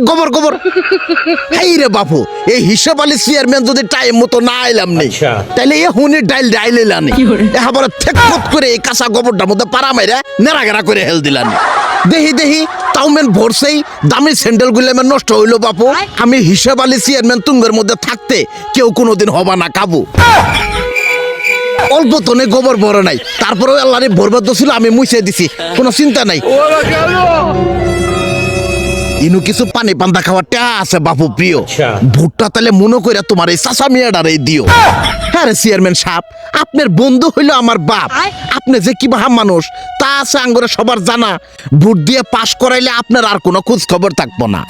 গোবর গোবর এই রে বাপু, এই হিসাব আলী চেয়ারম্যান যদি টাইম মতো না আইলাম নেই তাহলে এ হুনি ডাইল ডাইল এলানি এবার থেকমত করে এই কাঁচা গোবরটার মধ্যে পাড়া মাইরা নেড়াগেড়া করে হেল দিলানি। দেহি দেহি তাওমেন ভরছেই দামি স্যান্ডেল গুলো নষ্ট হইলো বাপু। আমি হিসাব আলী চেয়ারম্যান তুঙ্গের মধ্যে থাকতে কেউ কোনোদিন হবা না কাবু। অল্প তনে গোবর বড় নাই, তারপরেও আল্লাহরে বরবাদ ছিল, আমি মুছে দিছি, কোনো চিন্তা নাই। ইনু কিছু পানি পান্তা খাওয়ার টা আছে বাপু প্রিয়, ভুট্টা তাহলে মনে করে তোমার এই চাচা মিয়াডারে দিও। হ্যাঁ রে চেয়ারম্যান সাহেব, আপনার বন্ধু হইলো আমার বাপ, আপনি যে কি বাহা মানুষ তা আছে আঙ্গুরে সবার জানা। ভোট দিয়ে পাশ করাইলে আপনার আর কোনো খোঁজ খবর থাকবো না।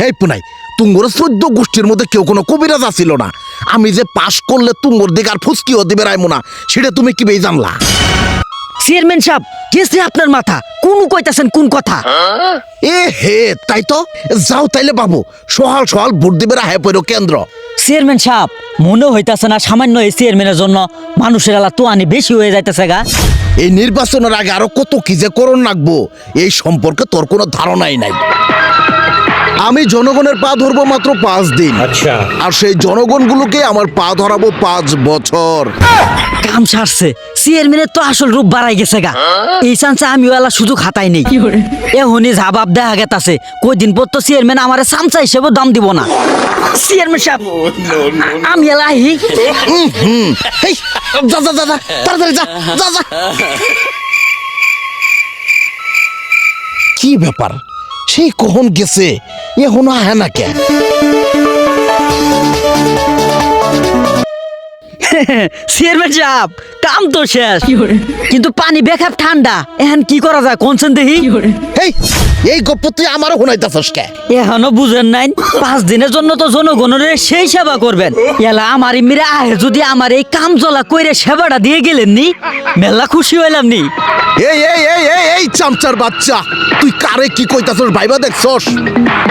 এই পুনাই, তুঙ্গর 14 গোষ্ঠীর মধ্যে কেউ কোনো কবিরাজ আছিল না। আমি যে পাশ করলে তুঙ্গর দিকে আর ফুসকিও দিবে রাইমো না, সেটা তুমি কি বেই জানলা? চেয়ারম্যান সাহেব গেছে আপনার মাথা, কোন কইতাছেন কোন কথা? এ হে, তাই তো যাও তাইলে বাবু, সহাল সহাল ভোট দিবে রাহে পড়ো কেন্দ্র। চেয়ারম্যান সাহেব মনে হইতাছে না সামান্য এই চেয়ারম্যানের জন্য মানুষের আলা তো আনি বেশি হয়ে যাইতেছে গা? এই নির্বাচনের আগে আরো কত কি যে করণ রাখবো এই সম্পর্কে তোর কোনো ধারণাই নাই। আমি জনগণের পা ধরবো মাত্র 5 দিন, আচ্ছা, আর সেই জনগণগুলোকে আমার পা ধরাবো 5 বছর। কাম সারছে, চেয়ারম্যানের তো আসল রূপ বাড়াই গেছে গা। এই চান্সে আমিও এলা সুযোগ হাতাই নেই। এখনই ঝাবাব দেখা গেতাছে, কয়দিন পর তো চেয়ারম্যান আমার চামচা হিসেবে দাম দিব না। চেয়ারম্যান সাহেব আমি এলা আহি। এই, যা যা যা যা, তাড়াতাড়ি যা যা যা। কি ব্যাপার, সেই কখন গেছে, এখনো আহে না কে? চেয়ারম্যান সাহেব কাম তো শেষ, কিন্তু পানি বেখাপ ঠান্ডা, এখন কি করা যায় কোনছেন দেখি? এই এই গপ্প তুই আমারও শোনাইতাছস কে? এখনো বুঝেন নাই, 5 দিনের জন্য তো জনগণের সেই সেবা করবেন। এলা আমার মিরে আহে যদি আমার এই কাম জ্বলা কইরে সেবাটা দিয়ে গেলেন নি, মেলা খুশি হইলাম নি। এই এই এই এই এই চামচার বাচ্চা, তুই কারে কি কইতাছস ভাইবা দেখছস?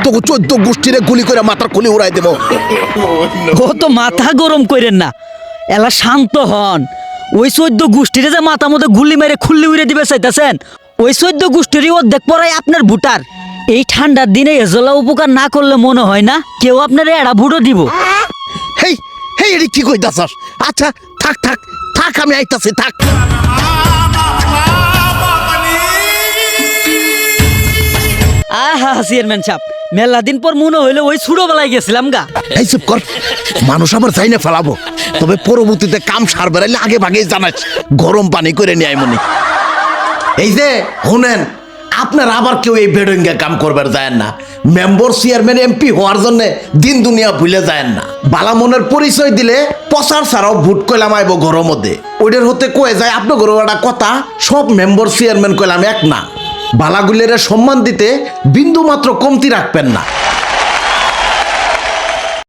তোকে 14 গোষ্ঠীরে গুলি করে মাথার খুলি উড়াই দেব। ও তো মাথা গরম কইরেন না, এলা শান্ত হন। ওই 14 গোষ্ঠীরে যে মাথা মধ্যে গুলি মেরে খুল্লি উড়ে দিবে চাইতেছেন, ওই 14 গোষ্ঠীরই অর্ধেক পড়াই আপনার ভোটার। এই ঠান্ডার দিনে এজলা উপকার না করলে মনে হয় না কেউ আপনার এড়া ভোটও দিব। হেই হেই, এরি কি কইতাছস? আচ্ছা থাক থাক থাক, আমি আইতাছি, থাক। আহা চেয়ারম্যান সাহেব, মেলা দিন পর মনে হইলো ওই ছোটবেলায় গেছিলাম গা। এই চুপ কর, মানুষ আবার চাই না ফেলাবো, তবে পরবর্তীতে কাম সার বেড়াইলে আগে ভাগে জানাস, গরম পানি করে নিয়ে আই মনি। এই যে শুনেন, আপনারা আবার কেউ এই বেডঙ্গে কাম করবার যায় না। মেম্বার চেয়ারম্যান এমপি হওয়ার জন্য দিন দুনিয়া ভুলে যায় না। বালা মনের পরিচয় দিলে প্রচার ছাড়াও ভোট কইলাম আইব ঘরের মধ্যে, ওইটার হতে কয়ে যায় আপনার ঘরের একটা কথা, সব মেম্বার চেয়ারম্যান কইলাম এক না। বালাগুলের সম্মান দিতে বিন্দু মাত্র কমতি রাখবেন না।